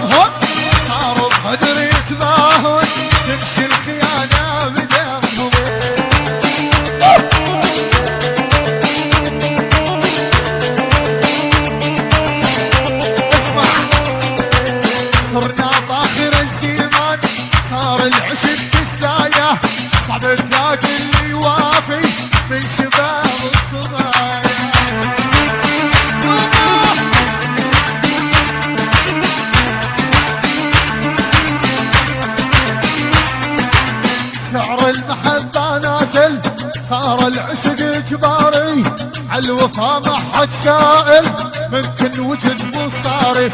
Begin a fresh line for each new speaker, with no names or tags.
وهم صاروا بهدر يتباهون تمشي الخيانة بدمهم. اسمع صرنا باخر الزمان صار العشق تسلايه صعب تلاقي اللي يوافي من شباب الصبايا. سعر المحبة نازل صار العشق اجباري عالوفا ما حد سائل ممكن وجد مصاري.